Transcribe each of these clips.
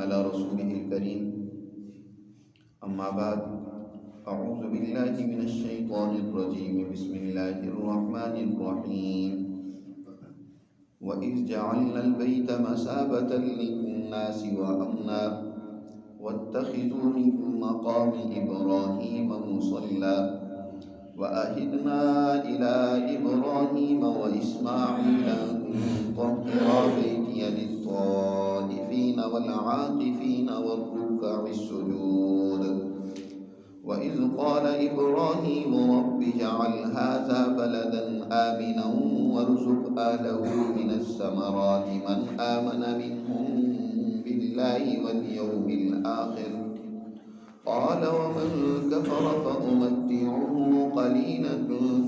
على رسوله الكريم أما بعد أعوذ بالله من الشيطان الرجيم بسم الله الرحمن الرحيم وإذ جعلنا البيت مثابة للناس وأمنا واتخذوا من مقام إبراهيم مصلى وأهدنا إلى إبراهيم وإسماعيل أن طهرا بيتي للطائفين والعاكفين والركع السجود وإذ قال إبراهيم رب اجعل هذا بلدا آمنا وارزق أهله من الثمرات من آمن منهم بالله واليوم الآخر قال ومن كفر فأمتعه قليلا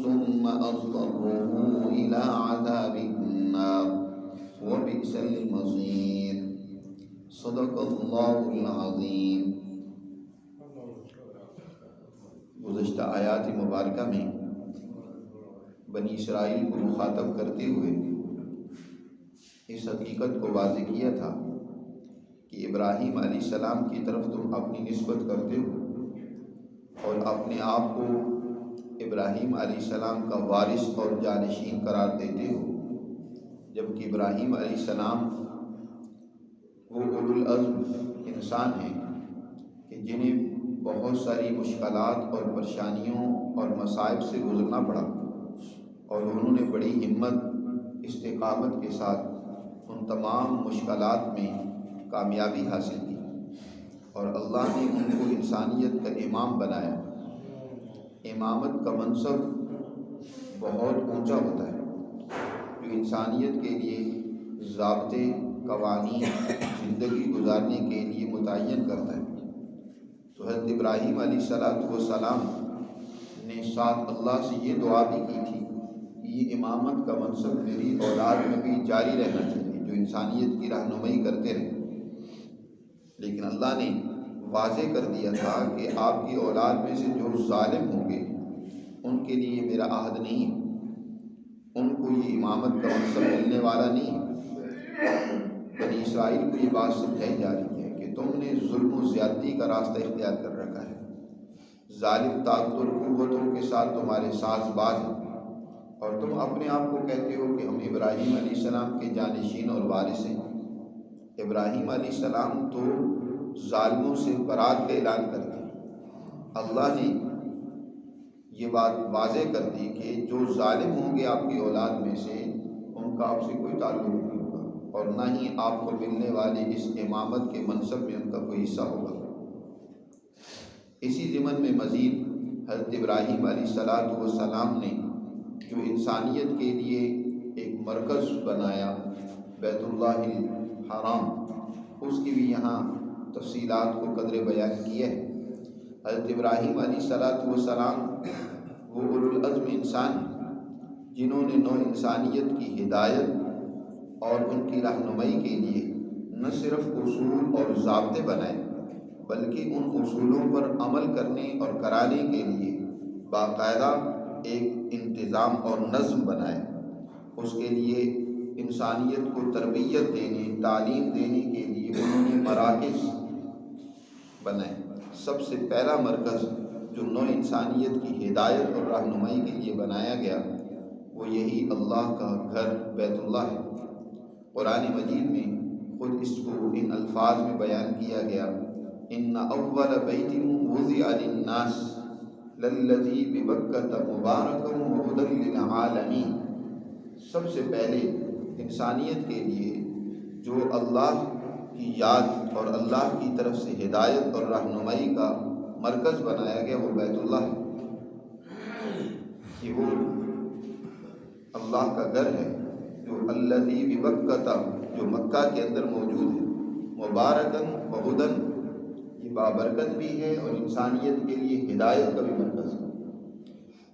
ثم أضطره إلى عذاب النار وبئس المصير صدق الله العظیم۔ گزشتہ آیات مبارکہ میں بنی اسرائیل کو مخاطب کرتے ہوئے اس حقیقت کو واضح کیا تھا کہ ابراہیم علیہ السلام کی طرف تم اپنی نسبت کرتے ہو اور اپنے آپ کو ابراہیم علیہ السلام کا وارث اور جانشین قرار دیتے ہو، جبکہ ابراہیم علیہ السلام وہ اولو العزم انسان ہیں کہ جنہیں بہت ساری مشکلات اور پریشانیوں اور مصائب سے گزرنا پڑا، اور انہوں نے بڑی ہمت استقامت کے ساتھ ان تمام مشکلات میں کامیابی حاصل کی، اور اللہ نے ان کو انسانیت کا امام بنایا۔ امامت کا منصب بہت اونچا ہوتا ہے جو انسانیت کے لیے ضابطے قوانین زندگی گزارنے کے لیے متعین کرتا ہے۔ تو حضرت ابراہیم علیہ السلام نے ساتھ اللہ سے یہ دعا بھی کی تھی کہ یہ امامت کا منصب میری اولاد میں بھی جاری رہنا چاہیے جو انسانیت کی رہنمائی کرتے رہے، لیکن اللہ نے واضح کر دیا تھا کہ آپ کی اولاد میں سے جو ظالم ہوں گے ان کے لیے میرا عہد نہیں ہے، ان کو یہ امامت کا منصب ملنے والا نہیں ہے۔ بنی اسرائیل کو یہ بات سمجھائی جا رہی ہے کہ تم نے ظلم و زیادتی کا راستہ اختیار کر رکھا ہے، ظالم طاقت اور قوتوں کے ساتھ تمہارے ساز باز ہیں، اور تم اپنے آپ کو کہتے ہو کہ ہم ابراہیم علیہ السلام کے جانشین اور وارث ہیں۔ ابراہیم علیہ السلام تو ظالموں سے برات کا اعلان کرتے ہیں۔ اللہ نے یہ بات واضح کر دی کہ جو ظالم ہوں گے آپ کی اولاد میں سے ان کا آپ سے کوئی تعلق نہیں ہوگا، اور نہ ہی آپ کو ملنے والے اس امامت کے منصب میں ان کا کوئی حصہ ہوگا۔ اسی ضمن میں مزید حضرت ابراہیم علیہ السلام نے جو انسانیت کے لیے ایک مرکز بنایا بیت اللہ الحرام، اس کی بھی یہاں تفصیلات کو قدر بیان کیا ہے۔ حضرت ابراہیم علیہ السلام وہ اولو العزم انسان ہیں جنہوں نے نوع انسانیت کی ہدایت اور ان کی رہنمائی کے لیے نہ صرف اصول اور ضابطے بنائے بلکہ ان اصولوں پر عمل کرنے اور کرانے کے لیے باقاعدہ ایک انتظام اور نظم بنائے۔ اس کے لیے انسانیت کو تربیت دینے، تعلیم دینے کے لیے انہوں نے مراکز بنائے۔ سب سے پہلا مرکز جو نوع انسانیت کی ہدایت اور رہنمائی کے لیے بنایا گیا وہ یہی اللہ کا گھر بیت اللہ ہے۔ قرآن مجید میں خود اس کو ان الفاظ میں بیان کیا گیا، ان اول بیت وضع للناس للذی ببکۃ مبارکا وہدی للعالمین۔ سب سے پہلے انسانیت کے لیے جو اللہ کی یاد اور اللہ کی طرف سے ہدایت اور رہنمائی کا مرکز بنایا گیا وہ بیت اللہ ہے، کہ وہ اللہ کا گھر ہے جو الذی ببکۃ جو مکہ کے اندر موجود ہے، مبارکن وہدن یہ بابرکت بھی ہے اور انسانیت کے لیے ہدایت کا بھی مرکز ہے۔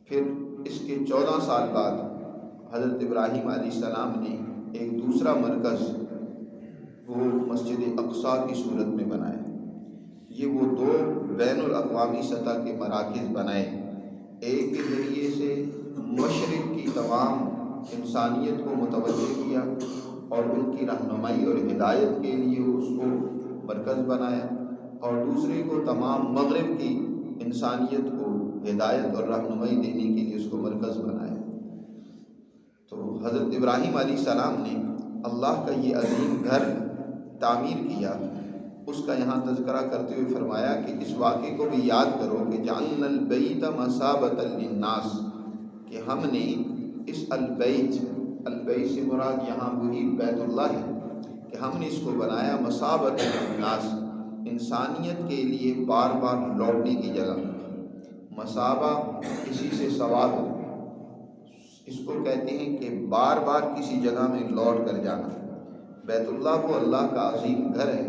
پھر اس کے 14 سال بعد حضرت ابراہیم علیہ السلام نے ایک دوسرا مرکز وہ مسجد اقصیٰ کی صورت میں بنایا۔ یہ وہ 2 بین الاقوامی سطح کے مراکز بنائے، ایک کے ذریعے سے مشرق کی تمام انسانیت کو متوجہ کیا اور ان کی رہنمائی اور ہدایت کے لیے اس کو مرکز بنایا، اور دوسرے کو تمام مغرب کی انسانیت کو ہدایت اور رہنمائی دینے کے لیے اس کو مرکز بنایا۔ تو حضرت ابراہیم علیہ السلام نے اللہ کا یہ عظیم گھر تعمیر کیا، اس کا یہاں تذکرہ کرتے ہوئے فرمایا کہ اس واقعے کو بھی یاد کرو کہ جعلنا البیت مثابۃ للناس، کہ ہم نے اس البیت سے مراد یہاں وہی بیت اللہ ہے، کہ ہم نے اس کو بنایا مثابۃ للناس، انسانیت کے لیے بار بار لوٹنے کی جگہ۔ مثابہ کسی سے سوال ہو، اس کو کہتے ہیں کہ بار بار کسی جگہ میں لوٹ کر جانا۔ بیت اللہ وہ اللہ کا عظیم گھر ہے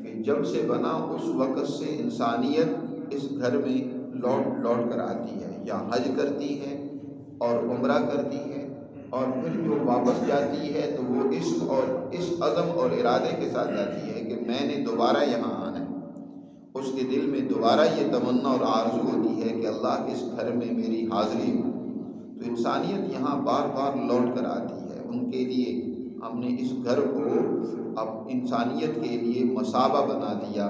کہ جب سے بنا اس وقت سے انسانیت اس گھر میں لوٹ کر آتی ہے، یا حج کرتی ہے اور عمرہ کرتی ہے، اور پھر جو واپس جاتی ہے تو وہ اس عزم اور ارادے کے ساتھ جاتی ہے کہ میں نے دوبارہ یہاں آنا ہے۔ اس کے دل میں دوبارہ یہ تمنا اور آرزو ہوتی ہے کہ اللہ کے اس گھر میں میری حاضری ہو۔ تو انسانیت یہاں بار بار لوٹ کر آتی ہے۔ ان کے لیے ہم نے اس گھر کو اب انسانیت کے لیے مثابہ بنا دیا،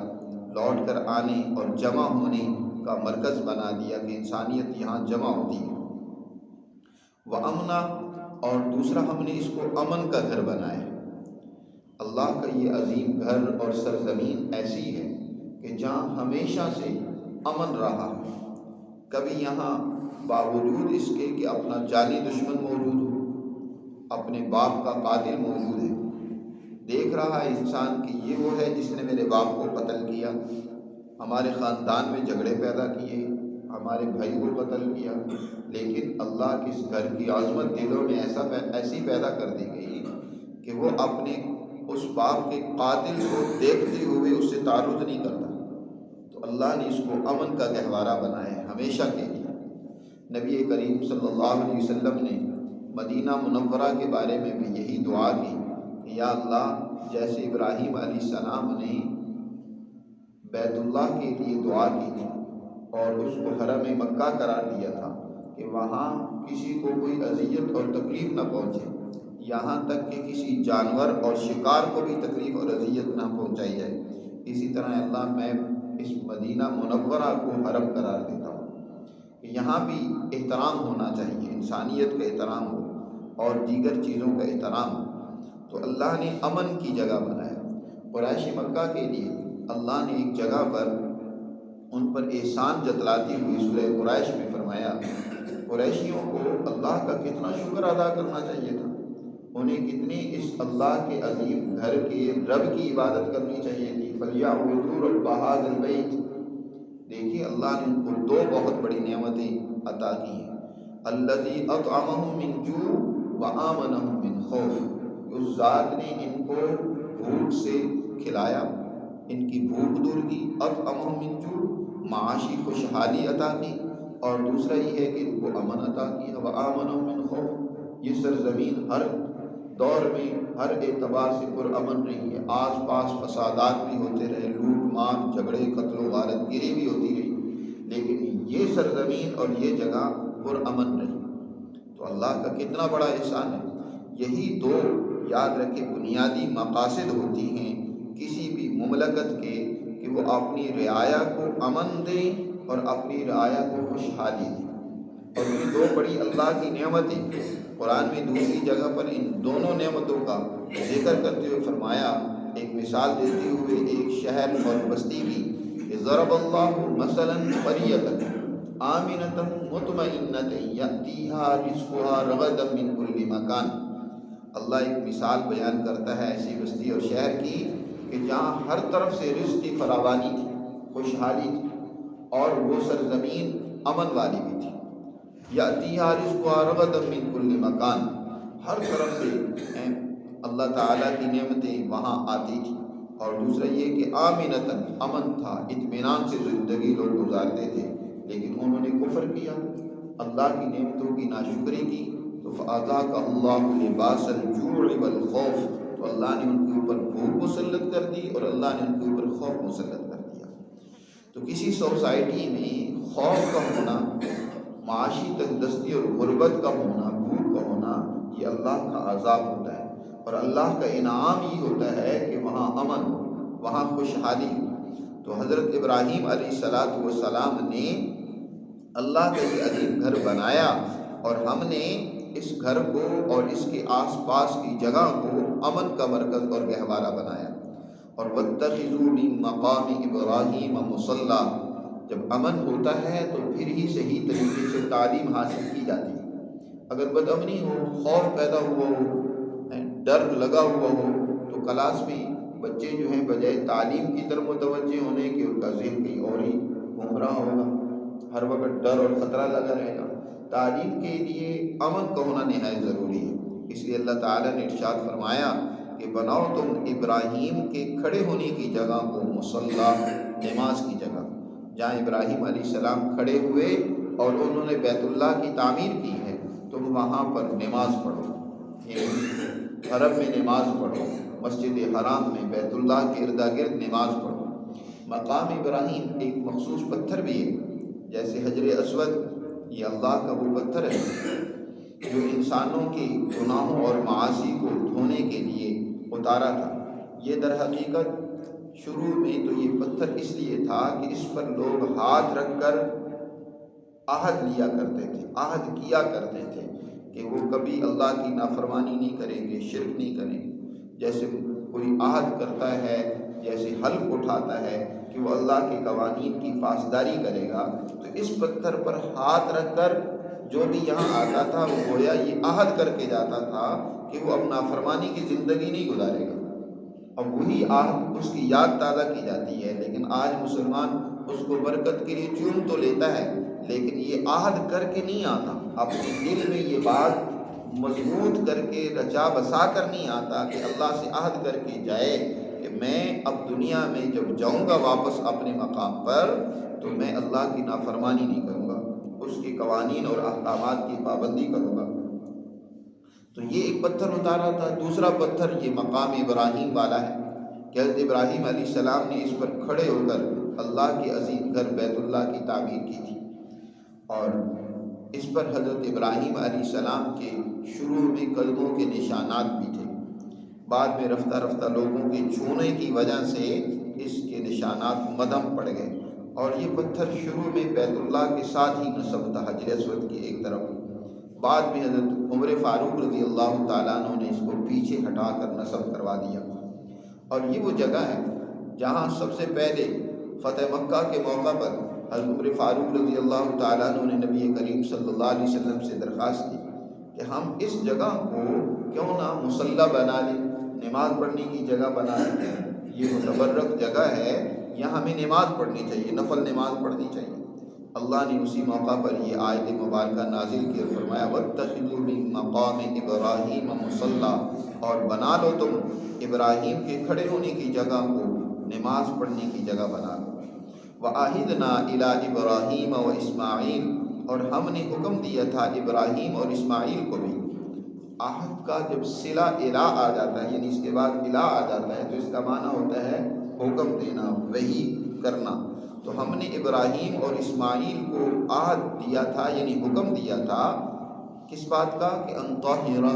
لوٹ کر آنے اور جمع ہونے کا مرکز بنا دیا کہ انسانیت یہاں جمع ہوتی ہے۔ وَأَمْنًا، اور دوسرا ہم نے اس کو امن کا گھر بنایا۔ اللہ کا یہ عظیم گھر اور سرزمین ایسی ہے کہ جہاں ہمیشہ سے امن رہا ہے۔ کبھی یہاں باوجود اس کے کہ اپنا جانی دشمن موجود ہو، اپنے باپ کا قاتل موجود ہے، دیکھ رہا ہے انسان کہ یہ وہ ہے جس نے میرے باپ کو قتل کیا، ہمارے خاندان میں جھگڑے پیدا کیے، ہمارے بھائی کو قتل کیا، لیکن اللہ کے اس گھر کی عظمت دلوں میں ایسی پیدا کر دی گئی کہ وہ اپنے اس باپ کے قاتل کو دیکھتے ہوئے اس سے تعرض نہیں کرتا۔ تو اللہ نے اس کو امن کا گہوارہ بنایا ہے ہمیشہ کے لیے۔ نبی کریم صلی اللہ علیہ وسلم نے مدینہ منورہ کے بارے میں بھی یہی دعا کی کہ یا اللہ، جیسے ابراہیم علیہ السلام نے بیت اللہ کے لیے دعا کی تھی اور اس کو حرم مکہ قرار دیا تھا کہ وہاں کسی کو کوئی اذیت اور تکلیف نہ پہنچے، یہاں تک کہ کسی جانور اور شکار کو بھی تکلیف اور اذیت نہ پہنچائی جائے، اسی طرح اللہ میں اس مدینہ منورہ کو حرم قرار دیتا ہوں کہ یہاں بھی احترام ہونا چاہیے، انسانیت کا احترام ہو اور دیگر چیزوں کا احترام ہو۔ تو اللہ نے امن کی جگہ بنایا۔ قریش مکہ کے لیے اللہ نے ایک جگہ پر ان پر احسان جتلاتی ہوئی سورہ قریش میں فرمایا، قریشیوں کو اللہ کا کتنا شکر ادا کرنا چاہیے تھا، انہیں کتنی اس اللہ کے عظیم گھر کے رب کی عبادت کرنی چاہیے تھی۔ فَلْيَعْبُدُوا رَبَّ هَٰذَا الْبَيْتِ، دیکھیے اللہ نے ان کو دو بہت بڑی نعمتیں عطا کی ہیں۔ الَّذِي أَطْعَمَهُم مِّن جُوعٍ وَآمَنَهُم مِّن خَوْفٍ، اس ذات نے ان کو بھوک سے کھلایا، ان کی بھوک دور کی، اطعمہم من جوع، معاشی خوشحالی عطا کی، اور دوسرا یہ ہے کہ ان کو امن عطا کیا، وآمنہم من خوف، یہ سرزمین ہر دور میں ہر اعتبار سے پرامن رہی ہے، آس پاس فسادات بھی ہوتے رہے، لوٹ مار، جھگڑے، قتل و غارت گری بھی ہوتی رہی، لیکن یہ سرزمین اور یہ جگہ پرامن رہی۔ تو اللہ کا کتنا بڑا احسان ہے۔ یہی دو یاد رکھے بنیادی مقاصد ہوتی ہیں کسی بھی مملکت کے کہ وہ اپنی رعایا کو امن دیں اور اپنی رعایا کو خوشحالی دیں، اور یہ دو بڑی اللہ کی نعمتیں قرآن میں دوسری جگہ پر ان دونوں نعمتوں کا ذکر کرتے ہوئے فرمایا، ایک مثال دیتے ہوئے ایک شہر اور بستی کی کہ ضرب اللہ مثلا قریۃ آمنۃ مطمئنۃ یأتیہا رزقہا رغدا من کل مکان، اللہ ایک مثال بیان کرتا ہے ایسی بستی اور شہر کی کہ جہاں ہر طرف سے رزق کی فراوانی تھی، خوشحالی تھی، اور وہ سرزمین امن والی بھی تھی۔ یأتیہا رزقہا رغدا من کل مکان، ہر طرف سے اللہ تعالیٰ کی نعمتیں وہاں آتی تھی، اور دوسرا یہ کہ آمنتاً، امن تھا، اطمینان سے زندگی لوگ گزارتے تھے، لیکن انہوں نے کفر کیا، اللہ کی نعمتوں کی ناشکری کی، تو فَأَذَاقَ اللَّهُ لِبَاسَ الْجُوعِ وَالْخَوْفِ، تو اللہ نے ان کے اوپر بھوک مسلط کر دی اور اللہ نے ان کے اوپر خوف مسلط کر دیا۔ تو کسی سوسائٹی میں خوف کا ہونا، معاشی تنگدستی اور غربت کا ہونا، بھوک کا ہونا، یہ اللہ کا عذاب ہوتا ہے، اور اللہ کا انعام یہ ہوتا ہے کہ وہاں امن ہو، وہاں خوشحالی. تو حضرت ابراہیم علیہ السلام نے اللہ کا یہ عظیم گھر بنایا، اور ہم نے اس گھر کو اور اس کے آس پاس کی جگہ کو امن کا مرکز اور گہوارہ بنایا. اور وَاتَّخِذُوا مِن مَّقَامِ إِبْرَاهِيمَ مُصَلًّى، جب امن ہوتا ہے تو پھر ہی صحیح طریقے سے تعلیم حاصل کی جاتی ہے. اگر بدامنی ہو، خوف پیدا ہوا ہو، ڈر لگا ہوا ہو، تو کلاس میں بچے جو ہیں بجائے تعلیم کی طرف متوجہ ہونے کے ان کا ذہن کہیں اور ہی گھوم رہا ہوگا، ہر وقت ڈر اور خطرہ لگا رہے گا. تعلیم کے لیے امن کا ہونا نہایت ضروری ہے. اس لیے اللہ تعالیٰ نے ارشاد فرمایا کہ بناؤ تم ابراہیم کے کھڑے ہونے کی جگہ کو مصلی، نماز کی جگہ. جہاں ابراہیم علیہ السلام کھڑے ہوئے اور انہوں نے بیت اللہ کی تعمیر کی ہے، تم وہاں پر نماز پڑھو، حرم میں نماز پڑھو، مسجد حرام میں بیت اللہ کے ارد گرد نماز پڑھو. مقام ابراہیم ایک مخصوص پتھر بھی ہے، جیسے حجر اسود، یہ اللہ کا وہ پتھر ہے جو انسانوں کے گناہوں اور معاصی کو دھونے کے لیے اتارا تھا. یہ در حقیقت شروع میں تو یہ پتھر اس لیے تھا کہ اس پر لوگ ہاتھ رکھ کر عہد لیا کرتے تھے، عہد کیا کرتے تھے کہ وہ کبھی اللہ کی نافرمانی نہیں کریں گے، شرک نہیں کریں گے. جیسے کوئی عہد کرتا ہے، جیسے حلف اٹھاتا ہے کہ وہ اللہ کے قوانین کی پاسداری کرے گا، تو اس پتھر پر ہاتھ رکھ کر جو بھی یہاں آتا تھا وہ گویا یہ عہد کر کے جاتا تھا کہ وہ اب نافرمانی کی زندگی نہیں گزارے گا. اب وہی عہد، اس کی یاد تازہ کی جاتی ہے. لیکن آج مسلمان اس کو برکت کے لیے چوم تو لیتا ہے، لیکن یہ عہد کر کے نہیں آتا. اپنے دل میں یہ بات مضبوط کر کے رچا بسا کر نہیں آتا کہ اللہ سے عہد کر کے جائے کہ میں اب دنیا میں جب جاؤں گا واپس اپنے مقام پر تو میں اللہ کی نافرمانی نہیں کروں گا، اس کے قوانین اور احکامات کی پابندی کروں گا. تو یہ ایک پتھر اتارا تھا. دوسرا پتھر یہ مقام ابراہیم والا ہے کہ حضرت ابراہیم علیہ السلام نے اس پر کھڑے ہو کر اللہ کے عظیم گھر بیت اللہ کی تعمیر کی تھی. اور اس پر حضرت ابراہیم علیہ السلام کے شروع میں قدموں کے نشانات بھی تھے. بعد میں رفتہ رفتہ لوگوں کے چھونے کی وجہ سے اس کے نشانات مدھم پڑ گئے. اور یہ پتھر شروع میں بیت اللہ کے ساتھ ہی نصب تھا، حجر اسود کی ایک طرف. بعد میں حضرت عمر فاروق رضی اللہ تعالیٰ عنہ نے اس کو پیچھے ہٹا کر نصب کروا دیا. اور یہ وہ جگہ ہے جہاں سب سے پہلے فتح مکہ کے موقع پر حضرت عمر فاروق رضی اللہ تعالیٰ عنہ نے نبی کریم صلی اللہ علیہ وسلم سے درخواست کی کہ ہم اس جگہ کو کیوں نہ مصلی بنا لیں، نماز پڑھنے کی جگہ بنا لیں. یہ متبرک جگہ ہے، یہاں ہمیں نماز پڑھنی چاہیے، نفل نماز پڑھنی چاہیے. اللہ نے اسی موقع پر یہ آیت مبارکہ نازل کی اور فرمایا وَاتَّخِذُوا مِن مَّقَامِ إِبْرَاهِيمَ مُصَلًّى، اور بنا لو تم ابراہیم کے کھڑے ہونے کی جگہ کو نماز پڑھنے کی جگہ بنا لو. وَعَهِدْنَا إِلَىٰ إِبْرَاهِيمَ وَإِسْمَاعِيلَ، اور ہم نے حکم دیا تھا ابراہیم اور اسماعیل کو بھی. عہد کا جب صلہ الہ آ جاتا ہے، یعنی اس کے بعد الہ آ جاتا ہے، تو اس کا معنی ہوتا ہے حکم دینا، وحی کرنا. تو ہم نے ابراہیم اور اسماعیل کو عہد دیا تھا، یعنی حکم دیا تھا کس بات کا کہ ان طہرا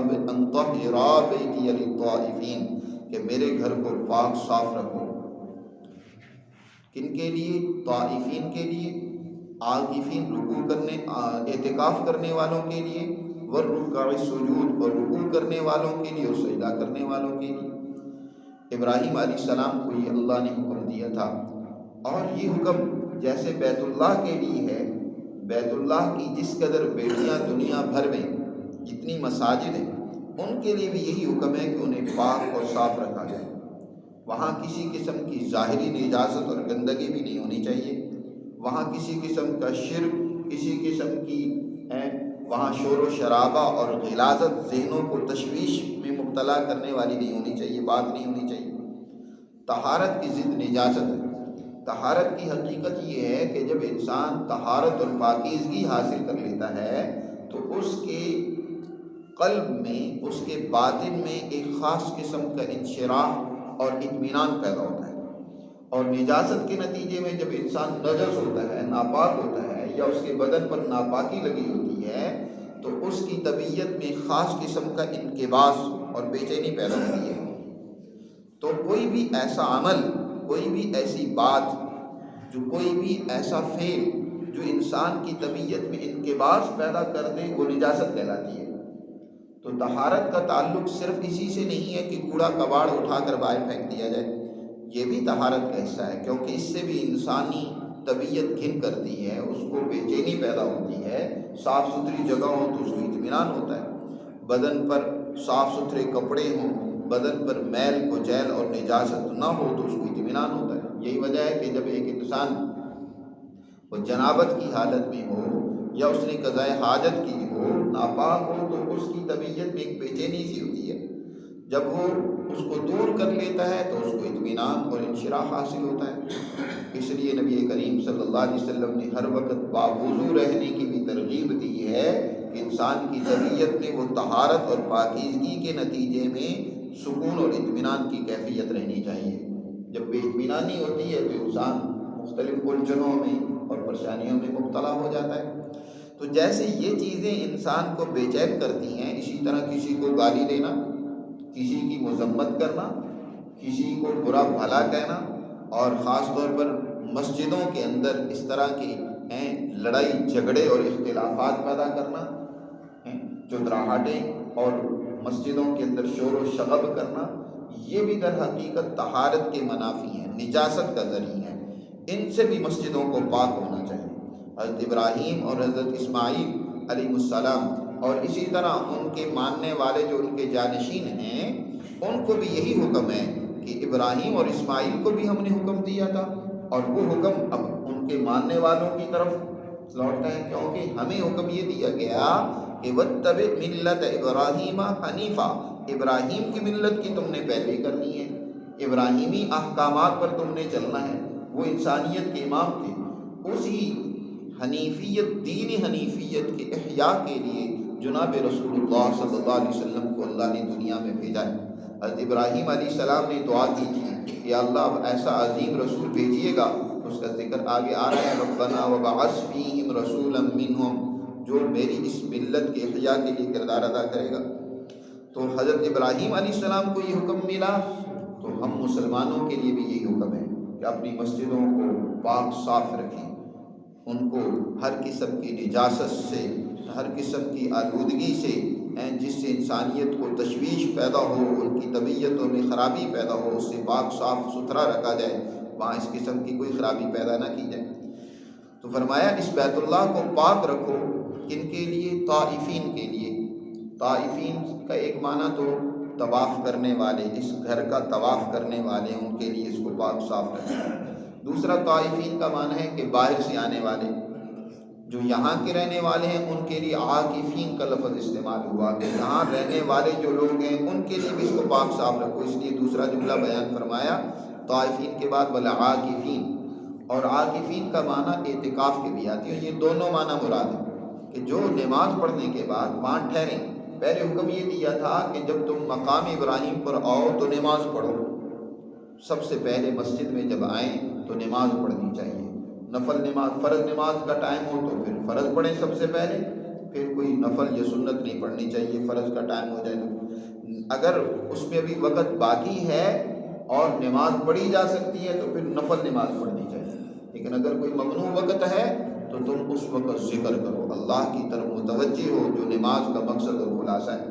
بیتی للطائفین، کہ میرے گھر کو پاک صاف رکھو. کن کے لیے؟ طائفین کے لیے، عاکفین رکوع کرنے اعتکاف کرنے والوں کے لیے، والرکع السجود، اور رکوع کرنے والوں کے لیے اور سجدہ کرنے والوں کے لیے. ابراہیم علیہ السلام کو یہ اللہ نے حکم دیا تھا. اور یہ حکم جیسے بیت اللہ کے لیے ہے، بیت اللہ کی جس قدر بیٹیاں دنیا بھر میں جتنی مساجد ہیں ان کے لیے بھی یہی حکم ہے کہ انہیں پاک اور صاف رکھا جائے. وہاں کسی قسم کی ظاہری نجاست اور گندگی بھی نہیں ہونی چاہیے. وہاں کسی قسم کا شرک، کسی قسم کی وہاں شور و شرابہ اور غلاظت ذہنوں کو تشویش میں مبتلا کرنے والی نہیں ہونی چاہیے، بات نہیں ہونی چاہیے. طہارت کی ضد نجاست ہے. طہارت کی حقیقت یہ ہے کہ جب انسان طہارت اور پاکیزگی حاصل کر لیتا ہے تو اس کے قلب میں، اس کے باطن میں ایک خاص قسم کا انشراح اور اطمینان پیدا ہوتا ہے. اور نجاست کے نتیجے میں جب انسان نجس ہوتا ہے، ناپاک ہوتا ہے، یا اس کے بدن پر ناپاکی لگی ہوتی ہے تو اس کی طبیعت میں خاص قسم کا انکباس اور بے چینی پیدا ہوتی ہے. تو کوئی بھی ایسا عمل کوئی بھی ایسی بات، جو کوئی بھی ایسا فعل جو انسان کی طبیعت میں انقباض پیدا کر دے، وہ نجاست کہلاتی ہے۔ تو طہارت کا تعلق صرف اسی سے نہیں ہے کہ کوڑا کباڑ اٹھا کر باہر پھینک دیا جائے، یہ بھی طہارت کا حصہ ہے، کیونکہ اس سے بھی انسانی طبیعت گھن کرتی ہے، اس کو بے چینی پیدا ہوتی ہے۔ صاف ستھری جگہ ہو تو اس کو اطمینان ہوتا ہے، بدن پر صاف ستھرے کپڑے ہوں، بدن پر میل کچیل اور نجاست نہ ہو تو اس کو اطمینان ہوتا ہے۔ یہی وجہ ہے کہ جب ایک انسان وہ جنابت کی حالت میں ہو یا اس نے قضاء حاجت کی ہو، ناپاک ہو، تو اس کی طبیعت میں ایک بے چینی سی ہوتی ہے۔ جب وہ اس کو دور کر لیتا ہے تو اس کو اطمینان اور انشراح حاصل ہوتا ہے۔ اس لیے نبی کریم صلی اللہ علیہ وسلم نے ہر وقت باوضو رہنے کی بھی ترغیب دی ہے کہ انسان کی طبیعت میں وہ طہارت اور پاکیزگی کے نتیجے میں سکون اور اطمینان کی کیفیت رہنی چاہیے۔ جب بے اطمینانی ہوتی ہے تو انسان مختلف الجھنوں میں اور پریشانیوں میں مبتلا ہو جاتا ہے۔ تو جیسے یہ چیزیں انسان کو بے چین کرتی ہیں، اسی طرح کسی کو گالی دینا، کسی کی مذمت کرنا، کسی کو برا بھلا کہنا، اور خاص طور پر مسجدوں کے اندر اس طرح کی لڑائی جھگڑے اور اختلافات پیدا کرنا، چودراہٹیں اور مسجدوں کے اندر شور و شغب کرنا، یہ بھی در حقیقت طہارت کے منافی ہیں، نجاست کا ذریعہ ہیں۔ ان سے بھی مسجدوں کو پاک ہونا چاہیے۔ حضرت ابراہیم اور حضرت اسماعیل علیہ السلام اور اسی طرح ان کے ماننے والے جو ان کے جانشین ہیں، ان کو بھی یہی حکم ہے کہ ابراہیم اور اسماعیل کو بھی ہم نے حکم دیا تھا، اور وہ حکم اب ان کے ماننے والوں کی طرف لوٹتا ہے، کیونکہ ہمیں حکم یہ دیا گیا کہ وَاتَّبِعْ مِلَّةَ إِبْرَاهِيمَ حَنِيفًا، ابراہیم کی ملت کی تم نے پیروی کرنی ہے، ابراہیمی احکامات پر تم نے چلنا ہے۔ وہ انسانیت کے امام تھے، اسی حنیفیت، دین حنیفیت کے احیاء کے لیے جناب رسول اللہ صلی اللہ علیہ وسلم کو اللہ نے دنیا میں بھیجا ہے۔ حضرت ابراہیم علیہ السلام نے دعا کی تھی کہ اللہ اب ایسا عظیم رسول بھیجیے گا، اس کا ذکر آگے آ رہا ہے، ربنا وبعث فیہم رسولا منہم، جو میری اس ملت کے احیاء کے لیے کردار ادا کرے گا۔ تو حضرت ابراہیم علیہ السلام کو یہ حکم ملا، تو ہم مسلمانوں کے لیے بھی یہی حکم ہے کہ اپنی مسجدوں کو پاک صاف رکھیں، ان کو ہر قسم کی نجاست سے، ہر قسم کی آلودگی سے، جس سے انسانیت کو تشویش پیدا ہو، ان کی طبیعتوں میں خرابی پیدا ہو، اس سے پاک صاف ستھرا رکھا جائے، وہاں اس قسم کی کوئی خرابی پیدا نہ کی جائے۔ تو فرمایا اس بیت اللہ کو پاک رکھو، کن کے لیے؟ طائفین کے لیے۔ طائفین کا ایک معنی تو طواف کرنے والے، اس گھر کا طواف کرنے والے، ان کے لیے اس کو پاک صاف رکھیں۔ دوسرا طائفین کا معنی ہے کہ باہر سے آنے والے، جو یہاں کے رہنے والے ہیں ان کے لیے عاکفین کا لفظ استعمال ہوا کہ یہاں رہنے والے جو لوگ ہیں ان کے لیے بھی اس کو پاک صاف رکھو، اس لیے دوسرا جملہ بیان فرمایا طائفین کے بعد والعاکفین۔ اور عاکفین کا معنی اعتکاف کے بھی آتی ہے، یہ دونوں معنی مراد ہیں کہ جو نماز پڑھنے کے بعد وہاں ٹھہریں۔ پہلے حکم یہ دیا تھا کہ جب تم مقام ابراہیم پر آؤ تو نماز پڑھو، سب سے پہلے مسجد میں جب آئیں تو نماز پڑھنی چاہیے، نفل نماز، فرض نماز کا ٹائم ہو تو پھر فرض پڑھیں سب سے پہلے، پھر کوئی نفل یا سنت نہیں پڑھنی چاہیے، فرض کا ٹائم ہو جائے تو۔ اگر اس میں ابھی وقت باقی ہے اور نماز پڑھی جا سکتی ہے تو پھر نفل نماز پڑھنی چاہیے، لیکن اگر کوئی ممنوع وقت ہے تو تم اس وقت ذکر کرو، اللہ کی طرف متوجہ ہو، جو نماز کا مقصد اور خلاصہ ہے۔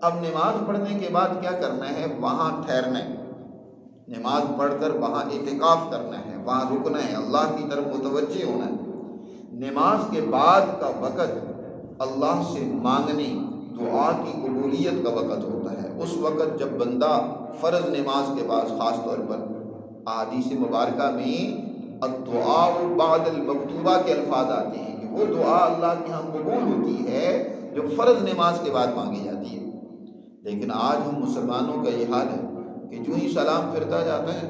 اب نماز پڑھنے کے بعد کیا کرنا ہے؟ وہاں ٹھہرنا ہے، نماز پڑھ کر وہاں اعتکاف کرنا ہے، وہاں رکنا ہے، اللہ کی طرف متوجہ ہونا ہے۔ نماز کے بعد کا وقت اللہ سے مانگنے، دعا کی قبولیت کا وقت ہوتا ہے۔ اس وقت جب بندہ فرض نماز کے بعد، خاص طور پر احادیث مبارکہ میں الدعاء بعد المکتوبہ کے الفاظ آتے ہیں کہ وہ دعا اللہ کے ہاں قبول ہوتی ہے جو فرض نماز کے بعد مانگی جاتی ہے۔ لیکن آج ہم مسلمانوں کا یہ حال ہے کہ جو ہی سلام پھرتا جاتا ہے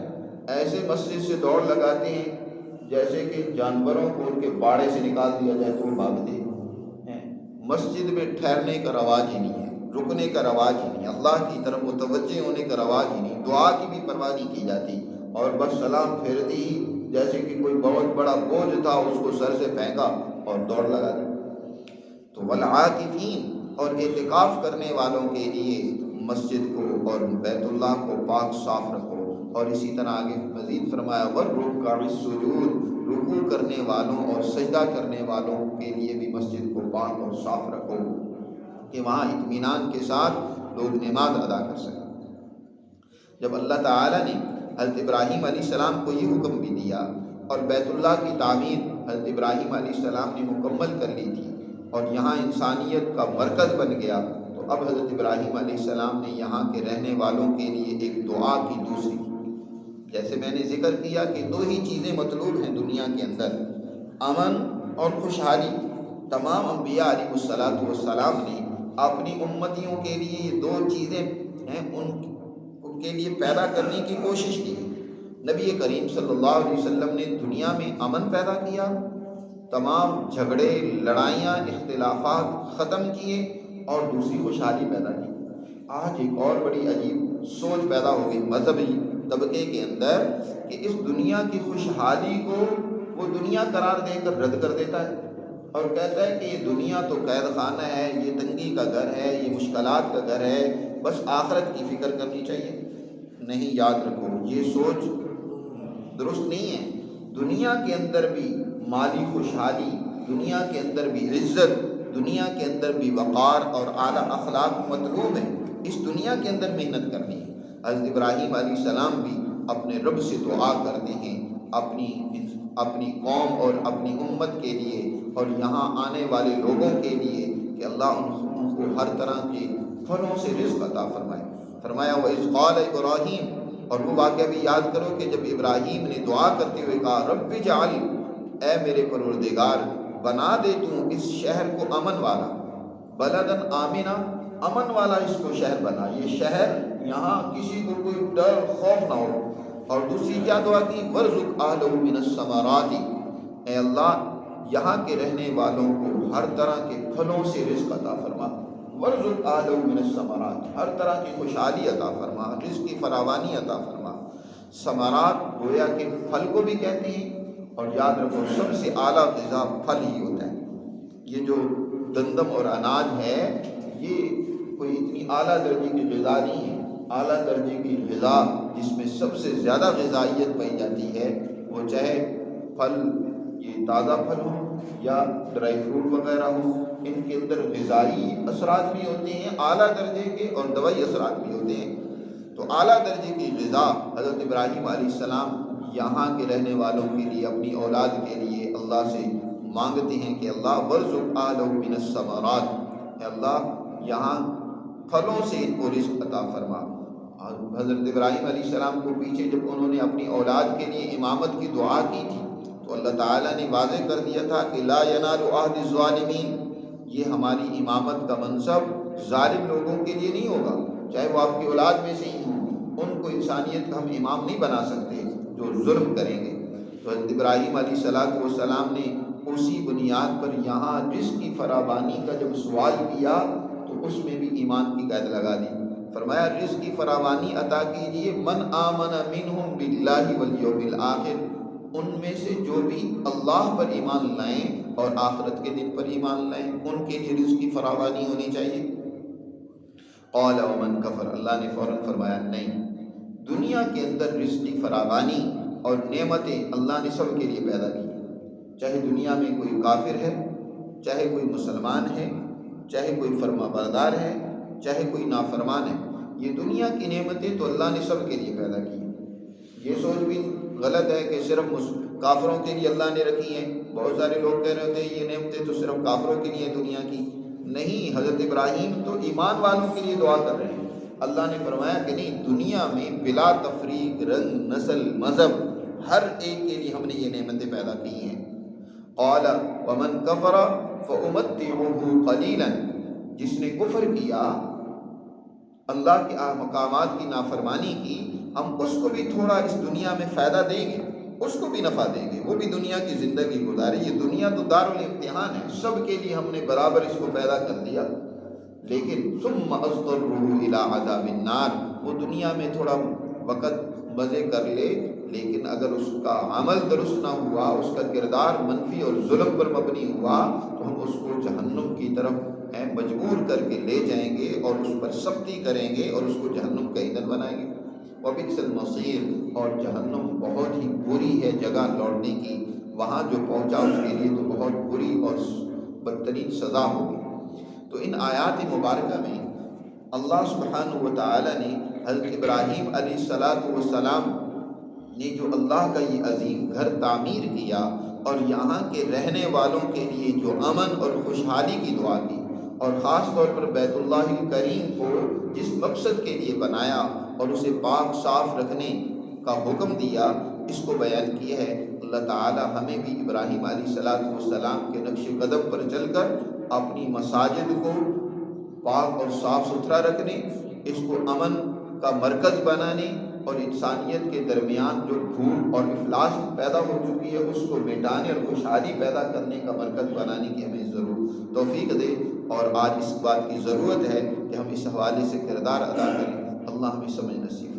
ایسے مسجد سے دوڑ لگاتے ہیں جیسے کہ جانوروں کو ان کے باڑے سے نکال دیا جائے تو وہ بھاگتے ہیں۔ مسجد میں ٹھہرنے کا رواج ہی نہیں ہے، رکنے کا رواج ہی نہیں، اللہ کی طرف متوجہ ہونے کا رواج ہی نہیں، دعا کی بھی پرواہ نہیں کی جاتی، اور بس سلام پھیرتی ہی جیسے کہ کوئی بہت بڑا بوجھ تھا اس کو سر سے پھینکا اور دوڑ لگا دی۔ تو والعاکفین، اور اعتکاف کرنے والوں کے لیے مسجد کو اور بیت اللہ کو پاک صاف رکھو، اور اسی طرح آگے مزید فرمایا وَالرُّكَّعِ السُّجُودِ، رکوع کرنے والوں اور سجدہ کرنے والوں کے لیے بھی مسجد کو پاک اور صاف رکھو کہ وہاں اطمینان کے ساتھ لوگ نماز ادا کر سکیں۔ جب اللہ تعالیٰ نے حضرت ابراہیم علیہ السلام کو یہ حکم بھی دیا اور بیت اللہ کی تعمیر حضرت ابراہیم علیہ السلام نے مکمل کر لی تھی اور یہاں انسانیت کا مرکز بن گیا، تو اب حضرت ابراہیم علیہ السلام نے یہاں کے رہنے والوں کے لیے ایک دعا کی دوسری۔ جیسے میں نے ذکر کیا کہ دو ہی چیزیں مطلوب ہیں دنیا کے اندر، امن اور خوشحالی۔ تمام انبیاء علیہ الصلاۃ والسلام نے اپنی امتیوں کے لیے یہ دو چیزیں ہیں ان کے لیے پیدا کرنے کی کوشش کی۔ نبی کریم صلی اللہ علیہ وسلم نے دنیا میں امن پیدا کیا، تمام جھگڑے، لڑائیاں، اختلافات ختم کیے اور دوسری خوشحالی پیدا کی۔ آج ایک اور بڑی عجیب سوچ پیدا ہو گئی مذہبی طبقے کے اندر کہ اس دنیا کی خوشحالی کو وہ دنیا قرار دے کر رد کر دیتا ہے اور کہتا ہے کہ یہ دنیا تو قید خانہ ہے، یہ تنگی کا گھر ہے، یہ مشکلات کا گھر ہے، بس آخرت کی فکر کرنی چاہیے۔ نہیں، یاد رکھو یہ سوچ درست نہیں ہے۔ دنیا کے اندر بھی مالی خوشحالی، دنیا کے اندر بھی عزت، دنیا کے اندر بھی وقار اور اعلیٰ اخلاق مطلوب ہے۔ اس دنیا کے اندر محنت کرنی ہے۔ حضرت ابراہیم علیہ السلام بھی اپنے رب سے دعا کرتے ہیں اپنی قوم اور اپنی امت کے لیے اور یہاں آنے والے لوگوں کے لیے کہ اللہ ان کو ہر طرح کے پھلوں سے رزق عطا فرمائے۔ فرمایا وَإِذْ قَالَ إِبْرَاهِيمُ، اور وہ واقعہ بھی یاد کرو کہ جب ابراہیم نے دعا کرتے ہوئے کہا رب اجعل، اے میرے پروردگار بنا دے تو اس شہر کو امن والا، بلدن آمنا، امن والا اس کو شہر بنا، یہ شہر یہاں کسی کو کوئی ڈر خوف نہ ہو۔ اور دوسری کیا دعا کی؟ وَارْزُقْ أَهْلَهُ مِنَ الثَّمَرَاتِ، اے اللہ یہاں کے رہنے والوں کو ہر طرح کے پھلوں سے رزق عطا فرما۔ وَارْزُقْ أَهْلَهُ مِنَ الثَّمَرَاتِ، ہر طرح کی خوشحالی عطا فرما، رزق کی فراوانی عطا فرما۔ ثمرات گویا کہ پھل کو بھی کہتے ہیں، اور یاد رکھو سب سے اعلیٰ غذا پھل ہی ہوتا ہے۔ یہ جو گندم اور اناج ہے یہ کوئی اتنی اعلیٰ درجے کی غذا نہیں ہے۔ اعلیٰ درجے کی غذا جس میں سب سے زیادہ غذائیت پائی جاتی ہے وہ چاہے پھل، یہ تازہ پھل ہوں یا ڈرائی فروٹ وغیرہ ہوں، ان کے اندر غذائی اثرات بھی ہوتے ہیں اعلیٰ درجے کے اور دوائی اثرات بھی ہوتے ہیں۔ تو اعلیٰ درجے کی غذا حضرت ابراہیم علیہ السلام یہاں کے رہنے والوں کے لیے، اپنی اولاد کے لیے اللہ سے مانگتے ہیں کہ اللہ وَارْزُقْ أَهْلَهُ مِنَ الثَّمَرَاتِ، اے اللہ یہاں پھلوں سے ان کو رزق عطا فرما۔ اور حضرت ابراہیم علیہ السلام کو پیچھے جب انہوں نے اپنی اولاد کے لیے امامت کی دعا کی تھی تو اللہ تعالیٰ نے واضح کر دیا تھا کہ لا ینال عہد الظالمین، یہ ہماری امامت کا منصب ظالم لوگوں کے لیے نہیں ہوگا، چاہے وہ آپ کی اولاد میں سے ہی ہوں، ان کو انسانیت کا ہم امام نہیں بنا سکتے جو ظلم کریں گے۔ تو حضرت ابراہیم علیہ السلام نے اسی بنیاد پر یہاں رزق کی فراوانی کا جب سوال کیا تو اس میں بھی ایمان کی قید لگا دی۔ فرمایا رزق کی فراوانی عطا کیجیے، من آمن منہم باللہ والیوم الآخر، ان میں سے جو بھی اللہ پر ایمان لائیں اور آخرت کے دن پر ایمان لائیں ان کے لیے رزق کی فراوانی ہونی چاہیے۔ قال ومن کفر، اللہ نے فوراً فرمایا نہیں، دنیا کے اندر رزق کی فراوانی اور نعمتیں اللہ نے سب کے لیے پیدا کی، چاہے دنیا میں کوئی کافر ہے، چاہے کوئی مسلمان ہے، چاہے کوئی فرما بردار ہے، چاہے کوئی نافرمان ہے، یہ دنیا کی نعمتیں تو اللہ نے سب کے لیے پیدا کی ہیں۔ یہ سوچ بھی غلط ہے کہ صرف کافروں کے لیے اللہ نے رکھی ہیں۔ بہت سارے لوگ کہہ رہے ہوتے ہیں یہ نعمتیں تو صرف کافروں کے لیے دنیا کی، نہیں، حضرت ابراہیم تو ایمان والوں کے لیے دعا کر رہے ہیں۔ اللہ نے فرمایا کہ نہیں، دنیا میں بلا تفریق، رنگ، نسل، مذہب، ہر ایک کے لیے ہم نے یہ نعمتیں پیدا کی ہیں۔ قال ومن کفر فأمتعه قلیلا، جس نے کفر کیا، اللہ کے مقامات کی نافرمانی کی، ہم اس کو بھی تھوڑا اس دنیا میں فائدہ دیں گے، اس کو بھی نفع دیں گے، وہ بھی دنیا کی زندگی گزارے۔ یہ دنیا تو دارالامتحان ہے، سب کے لیے ہم نے برابر اس کو پیدا کر دیا، لیکن ثم اضطره الى عذاب النار، وہ دنیا میں تھوڑا وقت مزے کر لے، لیکن اگر اس کا عمل درست نہ ہوا، اس کا کردار منفی اور ظلم پر مبنی ہوا تو ہم اس کو جہنم کی طرف مجبور کر کے لے جائیں گے اور اس پر سختی کریں گے اور اس کو جہنم کا ایندھن بنائیں گے۔ وبئس المصیر، اور جہنم بہت ہی بری ہے جگہ لوٹنے کی، وہاں جو پہنچا اس کے لیے تو بہت بری اور بدترین سزا ہوگی۔ تو ان آیات مبارکہ میں اللہ سبحانہ و تعالی نے حضرت ابراہیم علیہ السلام نے جو اللہ کا یہ عظیم گھر تعمیر کیا اور یہاں کے رہنے والوں کے لیے جو امن اور خوشحالی کی دعا کی، اور خاص طور پر بیت اللہ الکریم کو جس مقصد کے لیے بنایا اور اسے پاک صاف رکھنے کا حکم دیا، اس کو بیان کیا ہے۔ اللہ تعالی ہمیں بھی ابراہیم علیہ السلام کے نقش قدم پر چل کر اپنی مساجد کو پاک اور صاف ستھرا رکھنے، اس کو امن کا مرکز بنانے اور انسانیت کے درمیان جو بھوک اور افلاس پیدا ہو چکی ہے اس کو مٹانے اور خوشحالی پیدا کرنے کا مرکز بنانے کی ہمیں ضرور توفیق دے۔ اور آج اس بات کی ضرورت ہے کہ ہم اس حوالے سے کردار ادا کریں۔ اللہ ہمیں سمجھ نصیب